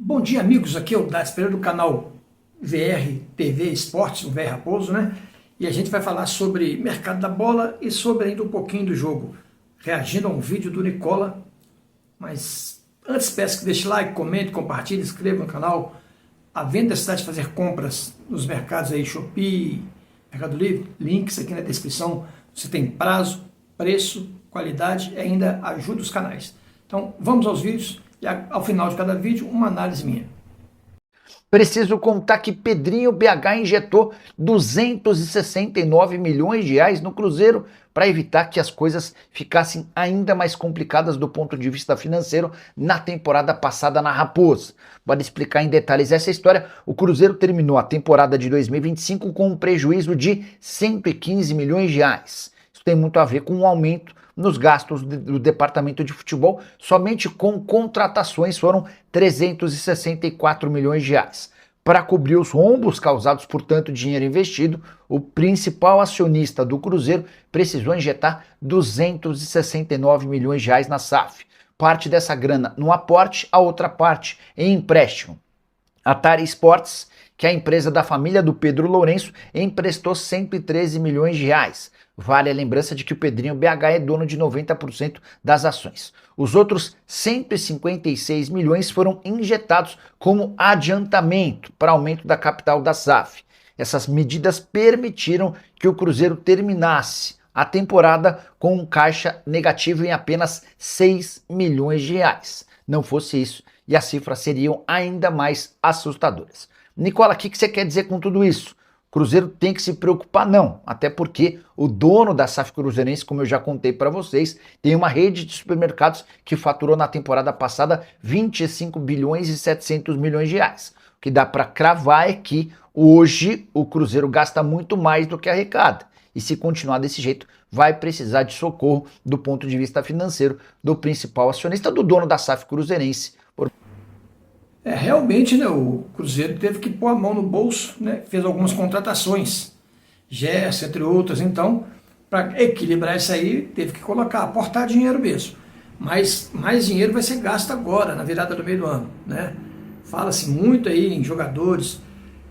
Bom dia, amigos. Aqui é o Dats Pereira do canal VR TV Esportes, o VR Raposo, né? E a gente vai falar sobre mercado da bola e sobre ainda um pouquinho do jogo, reagindo a um vídeo do Nicola. Mas antes, peço que deixe like, comente, compartilhe, inscreva no canal. Havendo necessidade de fazer compras nos mercados aí, Shopee, Mercado Livre, links aqui na descrição. Você tem prazo, preço, qualidade e ainda ajuda os canais. Então, vamos aos vídeos. E ao final de cada vídeo, uma análise minha. Preciso contar que Pedrinho BH injetou 269 milhões de reais no Cruzeiro para evitar que as coisas ficassem ainda mais complicadas do ponto de vista financeiro na temporada passada na Raposa. Para explicar em detalhes essa história, o Cruzeiro terminou a temporada de 2025 com um prejuízo de 115 milhões de reais. Isso tem muito a ver com um aumento nos gastos do departamento de futebol. Somente com contratações foram 364 milhões de reais. Para cobrir os rombos causados por tanto dinheiro investido, o principal acionista do Cruzeiro precisou injetar 269 milhões de reais na SAF. Parte dessa grana no aporte, a outra parte em empréstimo. A Tari Sports, que é a empresa da família do Pedro Lourenço, emprestou 113 milhões de reais. Vale a lembrança de que o Pedrinho BH é dono de 90% das ações. Os outros 156 milhões foram injetados como adiantamento para aumento da capital da SAF. Essas medidas permitiram que o Cruzeiro terminasse a temporada com um caixa negativo em apenas 6 milhões de reais. Não fosse isso, e as cifras seriam ainda mais assustadoras. Nicola, o que você quer dizer com tudo isso? Cruzeiro tem que se preocupar? Não, até porque o dono da SAF Cruzeirense, como eu já contei para vocês, tem uma rede de supermercados que faturou na temporada passada 25 bilhões e 700 milhões de reais. O que dá para cravar é que hoje o Cruzeiro gasta muito mais do que arrecada. E se continuar desse jeito, vai precisar de socorro do ponto de vista financeiro do principal acionista, do dono da SAF Cruzeirense. Realmente, né, o Cruzeiro teve que pôr a mão no bolso, né, fez algumas contratações, Gerson, entre outras. Então, para equilibrar isso aí, teve que aportar dinheiro mesmo. Mas mais dinheiro vai ser gasto agora, na virada do meio do ano, né? Fala-se muito aí em jogadores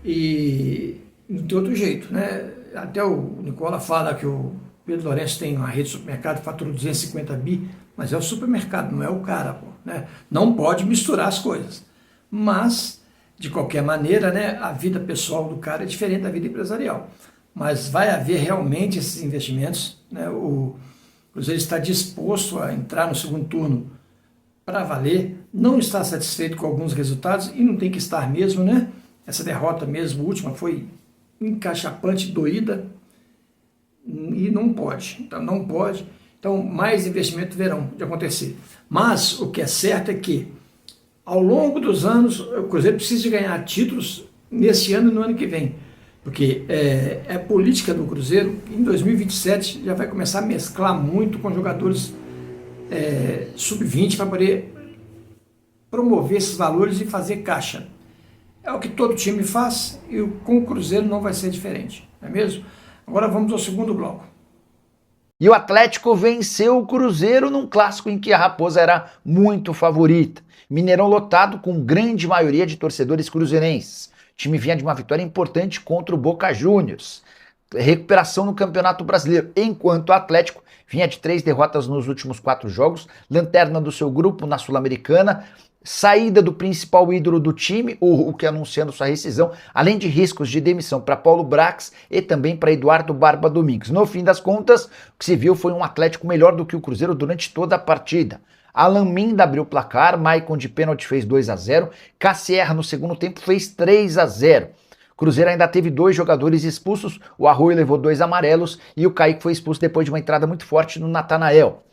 e não tem outro jeito, né? Até o Nicola fala que o Pedro Lourenço tem uma rede de supermercado que fatura 250 bi, mas é o supermercado, não é o cara, pô, né? Não pode misturar as coisas. Mas, de qualquer maneira, né, a vida pessoal do cara é diferente da vida empresarial. Mas vai haver realmente esses investimentos, né? O Cruzeiro está disposto a entrar no segundo turno para valer, não está satisfeito com alguns resultados e não tem que estar mesmo, né? Essa derrota mesmo, última, foi encaixapante, doída e não pode. Então, não pode. Então, mais investimento verão de acontecer. Mas o que é certo é que ao longo dos anos, o Cruzeiro precisa de ganhar títulos nesse ano e no ano que vem, porque é política do Cruzeiro. Em 2027 já vai começar a mesclar muito com jogadores sub-20 para poder promover esses valores e fazer caixa. É o que todo time faz e com o Cruzeiro não vai ser diferente, não é mesmo? Agora vamos ao segundo bloco. E o Atlético venceu o Cruzeiro num clássico em que a Raposa era muito favorita. Mineirão lotado com grande maioria de torcedores cruzeirenses. O time vinha de uma vitória importante contra o Boca Juniors. Recuperação no Campeonato Brasileiro, enquanto o Atlético vinha de 3 derrotas nos últimos 4 jogos, lanterna do seu grupo na Sul-Americana, saída do principal ídolo do time, o Hulk anunciando sua rescisão, além de riscos de demissão para Paulo Brax e também para Eduardo Barba Domingues. No fim das contas, o que se viu foi um Atlético melhor do que o Cruzeiro durante toda a partida. Alan Minda abriu o placar, Maicon de pênalti fez 2-0, Cassierra no segundo tempo fez 3-0. O Cruzeiro ainda teve 2 jogadores expulsos, o Arroio levou 2 amarelos e o Kaique foi expulso depois de uma entrada muito forte no Natanael.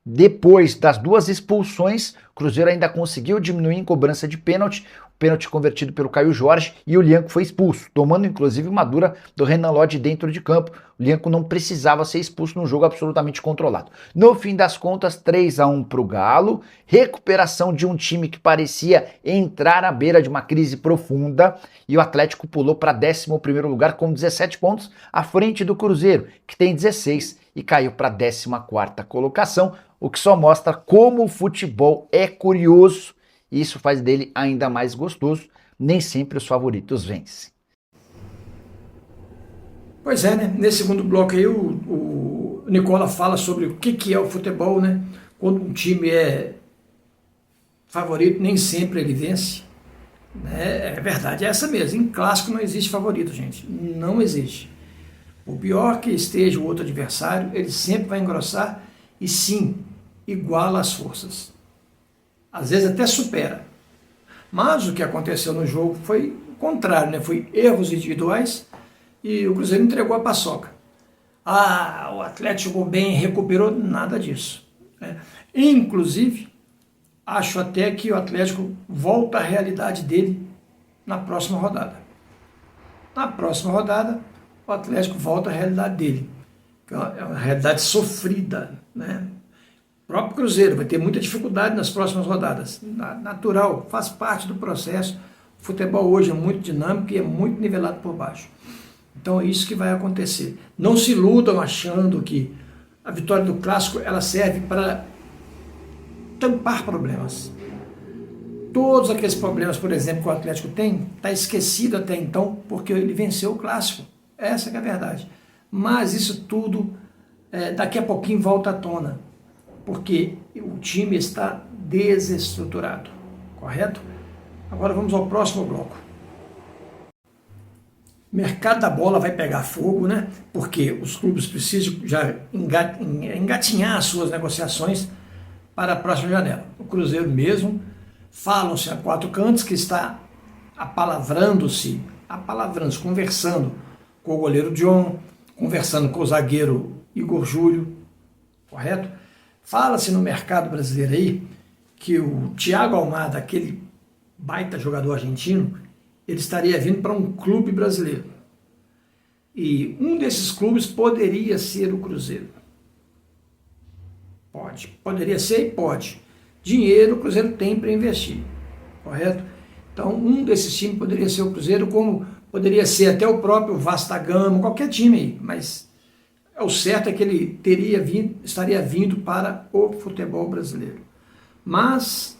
Depois das 2 expulsões, o Cruzeiro ainda conseguiu diminuir em cobrança de pênalti, o pênalti convertido pelo Caio Jorge, e o Lianco foi expulso, tomando inclusive uma dura do Renan Lodge dentro de campo. O Lianco não precisava ser expulso num jogo absolutamente controlado. No fim das contas, 3-1 para o Galo, recuperação de um time que parecia entrar à beira de uma crise profunda, e o Atlético pulou para 11º lugar com 17 pontos, à frente do Cruzeiro, que tem 16, e caiu para a 14ª colocação, o que só mostra como o futebol é curioso e isso faz dele ainda mais gostoso. Nem sempre os favoritos vencem. Pois é, né? Nesse segundo bloco aí o Nicola fala sobre o que é o futebol, né? Quando um time é favorito, nem sempre ele vence. Né? É verdade, é essa mesmo. Em clássico não existe favorito, gente. Não existe. O pior que esteja o outro adversário, ele sempre vai engrossar e sim, iguala as forças. Às vezes até supera. Mas o que aconteceu no jogo foi o contrário, né? Foi erros individuais e o Cruzeiro entregou a paçoca. Ah, o Atlético jogou bem, recuperou, nada disso. Né? Inclusive, acho até que o Atlético volta à realidade dele na próxima rodada. Na próxima rodada, o Atlético volta à realidade dele. É uma realidade sofrida, né? O próprio Cruzeiro vai ter muita dificuldade nas próximas rodadas. Natural, faz parte do processo. O futebol hoje é muito dinâmico e é muito nivelado por baixo. Então é isso que vai acontecer. Não se iludam achando que a vitória do Clássico ela serve para tampar problemas. Todos aqueles problemas, por exemplo, que o Atlético tem, está esquecido até então, porque ele venceu o Clássico. Essa que é a verdade. Mas isso tudo, daqui a pouquinho volta à tona, porque o time está desestruturado, correto? Agora vamos ao próximo bloco. O mercado da bola vai pegar fogo, né? Porque os clubes precisam já engatinhar as suas negociações para a próxima janela. O Cruzeiro mesmo, falam-se a quatro cantos que está apalavrando-se, conversando com o goleiro John, conversando com o zagueiro Igor Júlio, correto? Fala-se no mercado brasileiro aí que o Thiago Almada, aquele baita jogador argentino, ele estaria vindo para um clube brasileiro. E um desses clubes poderia ser o Cruzeiro. Poderia ser e pode. Dinheiro o Cruzeiro tem para investir, correto? Então, um desses times poderia ser o Cruzeiro, como poderia ser até o próprio Vasco da Gama, qualquer time aí, mas o certo é que ele estaria vindo para o futebol brasileiro. Mas,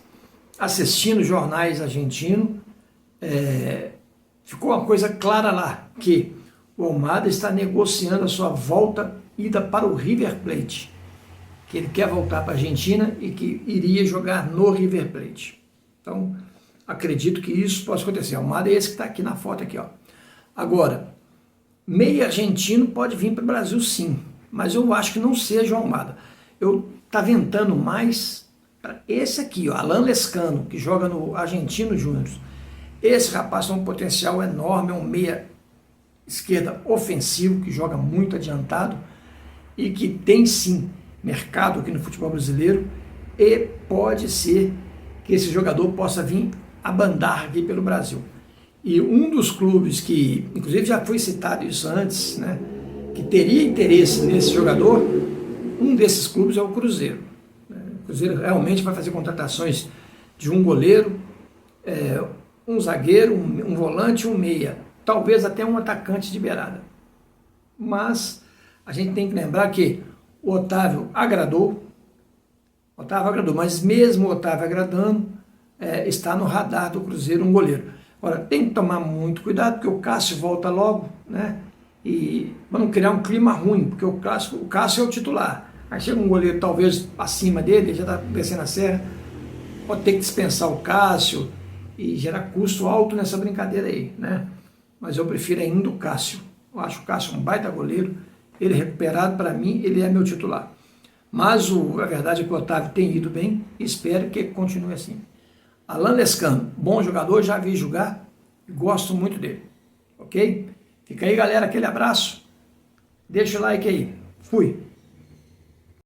assistindo jornais argentinos, ficou uma coisa clara lá, que o Almada está negociando a sua ida para o River Plate, que ele quer voltar para a Argentina e que iria jogar no River Plate. Então, acredito que isso possa acontecer. O Almada é esse que está aqui na foto, aqui, ó. Agora, meio argentino pode vir para o Brasil sim, mas eu acho que não seja o Almada. Eu tá ventando mais para esse aqui, ó, Alan Lescano, que joga no Argentino Júnior. Esse rapaz tem um potencial enorme, é um meia esquerda ofensivo, que joga muito adiantado e que tem sim mercado aqui no futebol brasileiro, e pode ser que esse jogador possa vir a bandar aqui pelo Brasil. E um dos clubes que, inclusive já foi citado isso antes, né, que teria interesse nesse jogador, um desses clubes é o Cruzeiro. O Cruzeiro realmente vai fazer contratações de um goleiro, um zagueiro, um volante, um meia, talvez até um atacante de beirada. Mas a gente tem que lembrar que o Otávio agradou, mas mesmo o Otávio agradando, está no radar do Cruzeiro um goleiro. Agora, tem que tomar muito cuidado, porque o Cássio volta logo, né? E para não criar um clima ruim, porque o Cássio é o titular. Aí chega um goleiro talvez acima dele, ele já está descendo a serra, pode ter que dispensar o Cássio e gerar custo alto nessa brincadeira aí, né? Mas eu prefiro ainda o Cássio. Eu acho o Cássio um baita goleiro, ele recuperado, para mim, ele é meu titular. Mas a verdade é que o Otávio tem ido bem e espero que continue assim. Alan Lescano, bom jogador, já vi jogar e gosto muito dele. Ok? Fica aí, galera, aquele abraço. Deixa o like aí. Fui.